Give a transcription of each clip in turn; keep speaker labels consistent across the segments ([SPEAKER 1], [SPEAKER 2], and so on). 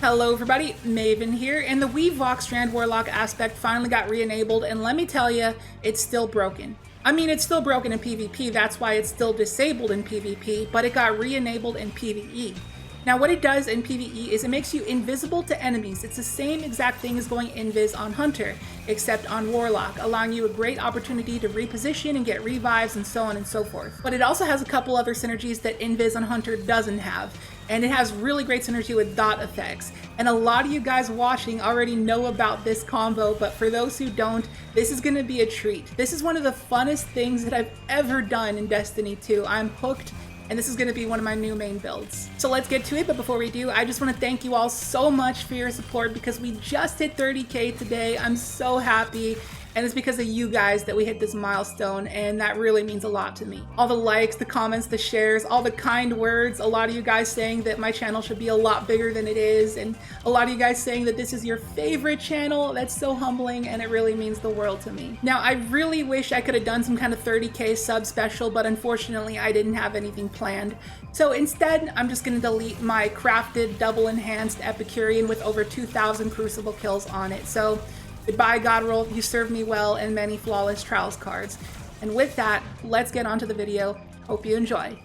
[SPEAKER 1] Hello everybody, Maven here, and the Weavewalk Strand Warlock Aspect finally got re-enabled, and let me tell you, it's still broken. I mean, it's still broken in PvP, that's why it's still disabled in PvP, but it got re-enabled in PvE. Now what it does in PvE is it makes you invisible to enemies. It's the same exact thing as going invis on Hunter, except on Warlock, allowing you a great opportunity to reposition and get revives and so on and so forth. But it also has a couple other synergies that invis on Hunter doesn't have. And it has really great synergy with dot effects. And a lot of you guys watching already know about this combo, but for those who don't, this is gonna be a treat. This is one of the funnest things that I've ever done in Destiny 2. I'm hooked, and this is gonna be one of my new main builds. So let's get to it, but before we do, I just wanna thank you all so much for your support because we just hit 30K today. I'm so happy. And it's because of you guys that we hit this milestone, and that really means a lot to me. All the likes, the comments, the shares, all the kind words, a lot of you guys saying that my channel should be a lot bigger than it is, and a lot of you guys saying that this is your favorite channel. That's so humbling, and it really means the world to me. Now, I really wish I could have done some kind of 30K sub special, but unfortunately I didn't have anything planned. So instead, I'm just gonna delete my crafted, double enhanced Epicurean with over 2,000 Crucible kills on it. So goodbye, Godroll, you served me well, and many flawless trials cards. And with that, let's get on to the video. Hope you enjoy.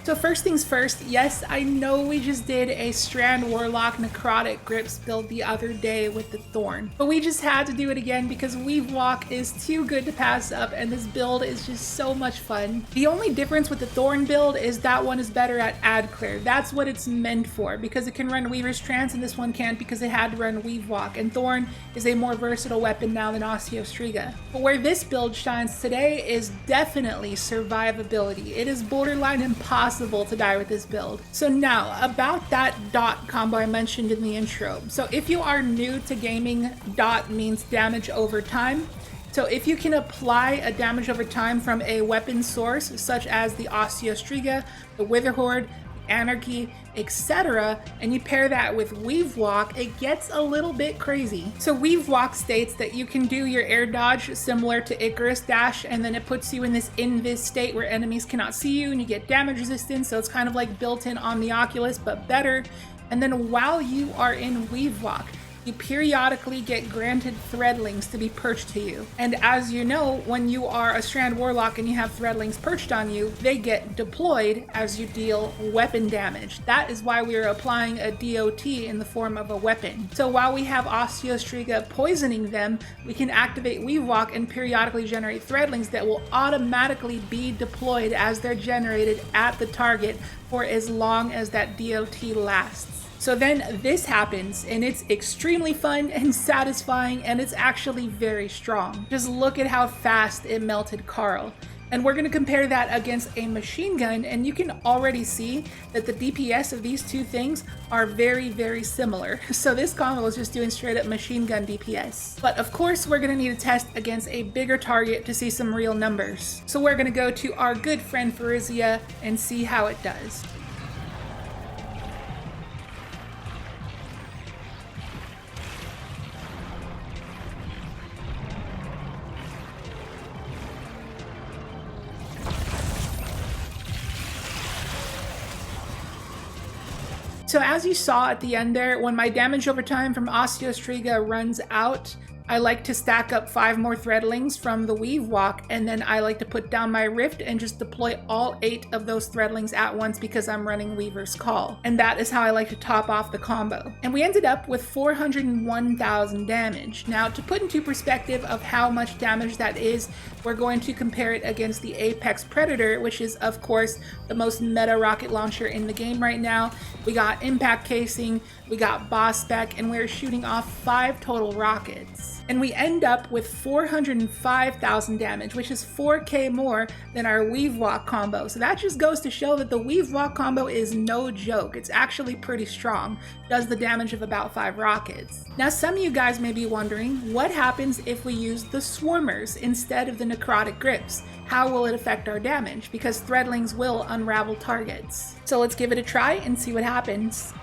[SPEAKER 1] So first things first, yes, I know we just did a Strand Warlock Necrotic Grips build the other day with the Thorn, but we just had to do it again because Weavewalk is too good to pass up, and this build is just so much fun. The only difference with the Thorn build is that one is better at ad clear. That's what it's meant for, because it can run Weaver's Trance and this one can't because it had to run Weavewalk, and Thorn is a more versatile weapon now than Osteo Striga. But where this build shines today is definitely survivability. It is borderline impossible to die with this build. So now, about that dot combo I mentioned in the intro. So if you are new to gaming, dot means damage over time. So if you can apply a damage over time from a weapon source, such as the Osteo Striga, the Witherhoard, Anarchy, etc., and you pair that with Weavewalk, it gets a little bit crazy. So Weavewalk states that you can do your air dodge similar to Icarus Dash, and then it puts you in this invis state where enemies cannot see you and you get damage resistance, so it's kind of like built in on the Oculus, but better. And then while you are in Weavewalk, you periodically get granted Threadlings to be perched to you. And as you know, when you are a Strand Warlock and you have Threadlings perched on you, they get deployed as you deal weapon damage. That is why we are applying a DOT in the form of a weapon. So while we have Osteo Striga poisoning them, we can activate Weavewalk and periodically generate Threadlings that will automatically be deployed as they're generated at the target for as long as that DOT lasts. So then this happens, and it's extremely fun and satisfying, and it's actually very strong. Just look at how fast it melted Carl. And we're going to compare that against a machine gun, and you can already see that the DPS of these two things are very, very similar. So this combo is just doing straight up machine gun DPS. But of course, we're going to need to test against a bigger target to see some real numbers. So we're going to go to our good friend Pharizia and see how it does. So as you saw at the end there, when my damage over time from Osteo Striga runs out, I like to stack up 5 more Threadlings from the Weavewalk, and then I like to put down my Rift and just deploy all 8 of those Threadlings at once because I'm running Weaver's Call. And that is how I like to top off the combo. And we ended up with 401,000 damage. Now, to put into perspective of how much damage that is, we're going to compare it against the Apex Predator, which is, of course, the most meta rocket launcher in the game right now. We got impact casing, we got boss spec, and we're shooting off 5 total rockets. And we end up with 405,000 damage, which is 4k more than our Weavewalk combo. So that just goes to show that the Weavewalk combo is no joke. It's actually pretty strong. Does the damage of about 5 rockets. Now some of you guys may be wondering, what happens if we use the Swarmers instead of the Necrotic Grips? How will it affect our damage? Because Threadlings will unravel targets. So let's give it a try and see what happens.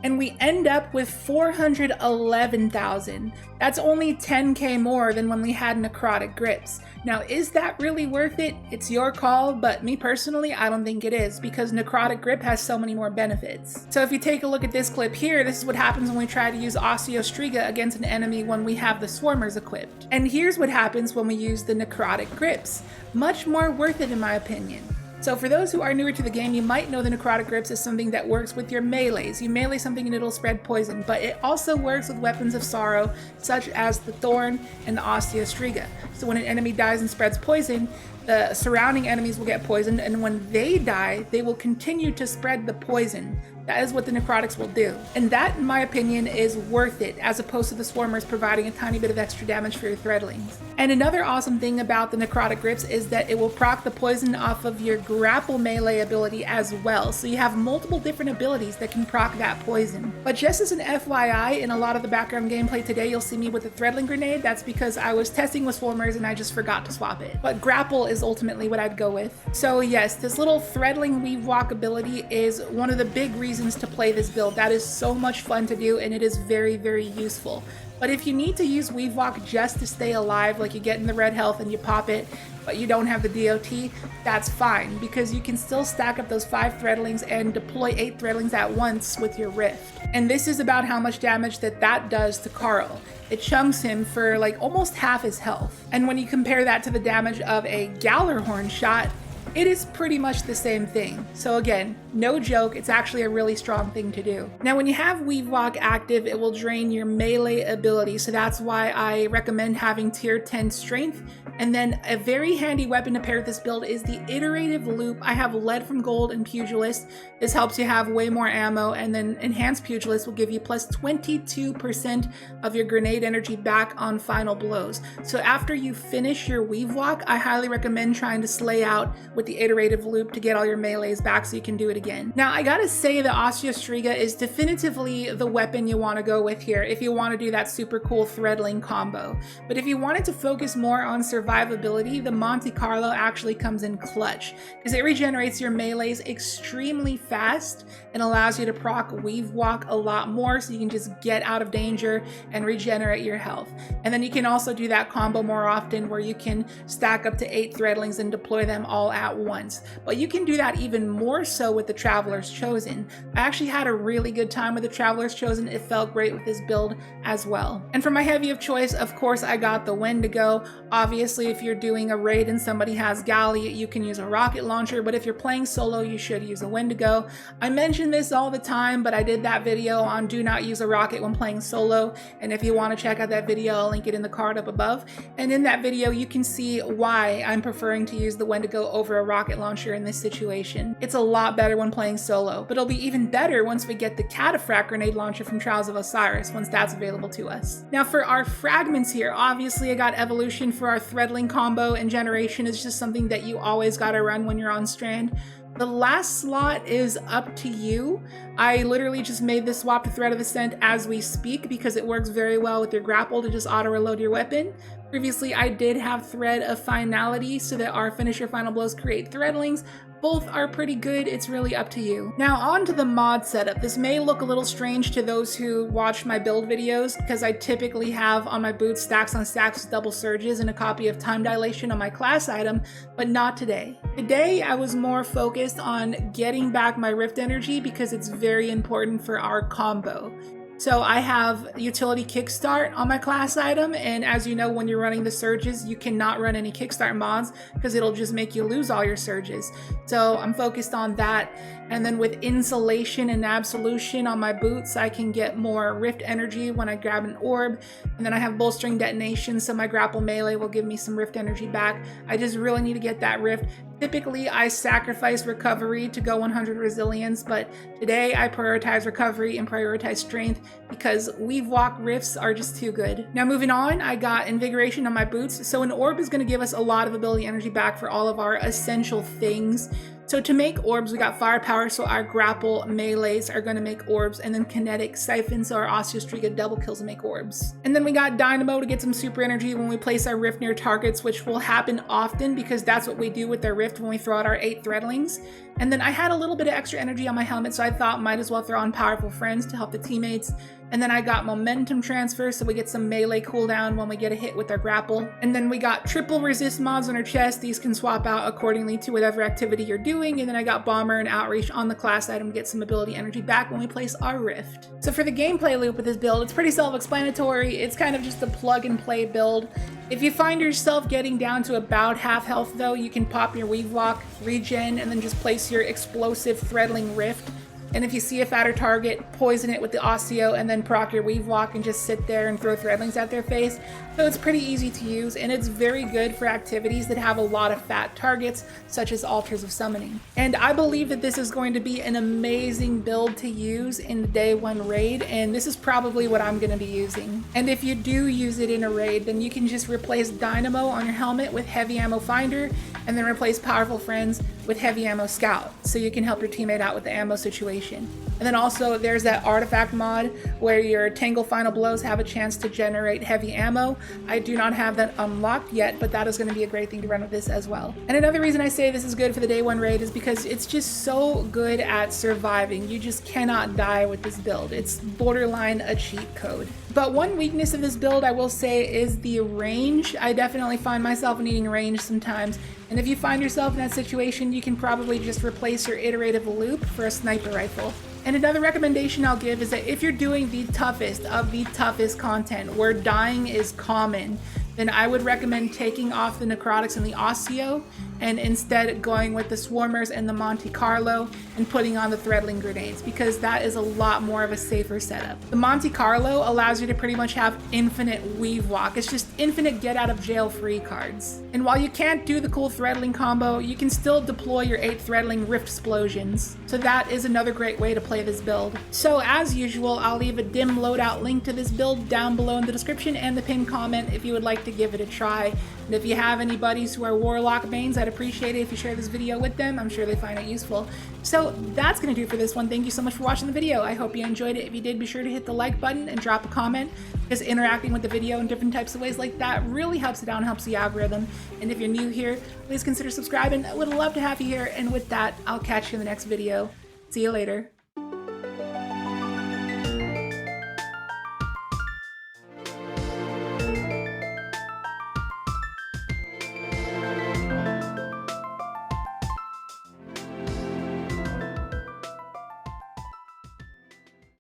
[SPEAKER 1] and we end up with 411,000. That's only 10k more than when we had necrotic grips. Now, is that really worth it? It's your call, but me personally, I don't think it is, because Necrotic Grip has so many more benefits. So if you take a look at this clip here, this is what happens when we try to use Osteo Striga against an enemy when we have the Swarmers equipped. And here's what happens when we use the Necrotic Grips. Much more worth it in my opinion. So for those who are newer to the game, you might know the Necrotic Grips is something that works with your melees. You melee something and it'll spread poison, but it also works with weapons of sorrow, such as the Thorn and the Osteo Striga. So when an enemy dies and spreads poison, the surrounding enemies will get poisoned, and when they die, they will continue to spread the poison. That is what the Necrotics will do. And that, in my opinion, is worth it, as opposed to the Swarmers providing a tiny bit of extra damage for your Threadlings. And another awesome thing about the Necrotic Grips is that it will proc the poison off of your grapple melee ability as well. So you have multiple different abilities that can proc that poison. But just as an FYI, in a lot of the background gameplay today, you'll see me with a Threadling grenade. That's because I was testing with Swarmers and I just forgot to swap it. But grapple is ultimately what I'd go with. So yes, this little Threadling Weavewalk ability is one of the big reasons to play this build. That is so much fun to do, and it is very, very useful. But if you need to use Weavewalk just to stay alive, like you get in the red health and you pop it, but you don't have the DOT, that's fine, because you can still stack up those 5 Threadlings and deploy 8 Threadlings at once with your Rift. And this is about how much damage that does to Carl. It chunks him for like almost half his health. And when you compare that to the damage of a Gallarhorn shot, it is pretty much the same thing. So again, no joke, it's actually a really strong thing to do. Now when you have Weavewalk active, it will drain your melee ability, so that's why I recommend having tier 10 strength. And then a very handy weapon to pair with this build is the Iterative Loop. I have Lead from Gold and Pugilist. This helps you have way more ammo, and then Enhanced Pugilist will give you plus 22% of your grenade energy back on final blows. So after you finish your Weavewalk, I highly recommend trying to slay out with the Iterative Loop to get all your melees back so you can do it again. Now I gotta say the Osteo Striga is definitively the weapon you want to go with here if you want to do that super cool Threadling combo. But if you wanted to focus more on survivability, the Monte Carlo actually comes in clutch, because it regenerates your melees extremely fast and allows you to proc Weavewalk a lot more, so you can just get out of danger and regenerate your health. And then you can also do that combo more often, where you can stack up to 8 Threadlings and deploy them all at once. But you can do that even more so with the Traveler's Chosen. I actually had a really good time with the Traveler's Chosen. It felt great with this build as well. And for my heavy of choice, of course, I got the Wendigo. Obviously, if you're doing a raid and somebody has Galley, you can use a rocket launcher, but if you're playing solo, you should use a Wendigo. I mention this all the time, but I did that video on do not use a rocket when playing solo, and if you want to check out that video, I'll link it in the card up above. And in that video, you can see why I'm preferring to use the Wendigo over a rocket launcher in this situation. It's a lot better when playing solo, but it'll be even better once we get the Cataphract grenade launcher from Trials of Osiris, once that's available to us. Now for our fragments here, obviously I got Evolution for our Threadling combo, and Generation is just something that you always gotta run when you're on Strand. The last slot is up to you. I literally just made this swap to Thread of Ascent as we speak because it works very well with your grapple to just auto-reload your weapon. Previously, I did have Thread of Finality so that our finisher final blows create Threadlings. Both are pretty good, it's really up to you. Now on to the mod setup. This may look a little strange to those who watch my build videos, because I typically have on my boots stacks on stacks with double surges and a copy of Time Dilation on my class item, but not today. Today I was more focused on getting back my Rift energy because it's very important for our combo. So I have utility kickstart on my class item, and as you know, when you're running the surges, you cannot run any kickstart mods because it'll just make you lose all your surges. So I'm focused on that. And then with insulation and absolution on my boots, I can get more rift energy when I grab an orb. And then I have bolstering detonation, so my grapple melee will give me some rift energy back. I just really need to get that rift. Typically, I sacrifice recovery to go 100 resilience, but today I prioritize recovery and prioritize strength because Weavewalk rifts are just too good. Now moving on, I got invigoration on my boots. So an orb is going to give us a lot of ability energy back for all of our essential things. So to make orbs, we got firepower, so our grapple melees are going to make orbs, and then kinetic siphons, so our Osteo Striga double kills to make orbs. And then we got dynamo to get some super energy when we place our rift near targets, which will happen often because that's what we do with our rift when we throw out our 8 Threadlings. And then I had a little bit of extra energy on my helmet, so I thought might as well throw on Powerful Friends to help the teammates. And then I got Momentum Transfer, so we get some melee cooldown when we get a hit with our grapple. And then we got triple resist mods on our chest. These can swap out accordingly to whatever activity you're doing. And then I got Bomber and Outreach on the class item to get some ability energy back when we place our Rift. So for the gameplay loop with this build, it's pretty self-explanatory. It's kind of just a plug and play build. If you find yourself getting down to about half health though, you can pop your Weavewalk, regen, and then just place your explosive Threadling Rift. And if you see a fatter target, poison it with the Osteo and then proc your Weavewalk and just sit there and throw Threadlings at their face. So it's pretty easy to use, and it's very good for activities that have a lot of fat targets, such as Altars of Summoning. And I believe that this is going to be an amazing build to use in the day 1 raid, and this is probably what I'm going to be using. And if you do use it in a raid, then you can just replace Dynamo on your helmet with Heavy Ammo Finder, and then replace Powerful Friends with Heavy Ammo Scout, so you can help your teammate out with the ammo situation. And then also there's that artifact mod where your Tangle Final Blows have a chance to generate heavy ammo. I do not have that unlocked yet, but that is going to be a great thing to run with this as well. And another reason I say this is good for the day 1 raid is because it's just so good at surviving. You just cannot die with this build. It's borderline a cheat code. But one weakness of this build I will say is the range. I definitely find myself needing range sometimes. And if you find yourself in that situation, you can probably just replace your iterative loop for a sniper rifle. And another recommendation I'll give is that if you're doing the toughest of the toughest content, where dying is common, then I would recommend taking off the Necrotics and the Osteo and instead going with the Swarmers and the Monte Carlo and putting on the Threadling Grenades, because that is a lot more of a safer setup. The Monte Carlo allows you to pretty much have infinite Weavewalk. It's just infinite get out of jail free cards. And while you can't do the cool Threadling combo, you can still deploy your 8 Threadling Rift Explosions. So that is another great way to play this build. So as usual, I'll leave a dim loadout link to this build down below in the description and the pinned comment if you would like to give it a try. And if you have any buddies who are Warlock mains, I'd appreciate it if you share this video with them. I'm sure they find it useful. So that's going to do it for this one. Thank you so much for watching the video. I hope you enjoyed it. If you did, be sure to hit the like button and drop a comment, because interacting with the video in different types of ways like that really helps it out and helps the algorithm. And if you're new here, please consider subscribing. I would love to have you here. And with that, I'll catch you in the next video. See you later.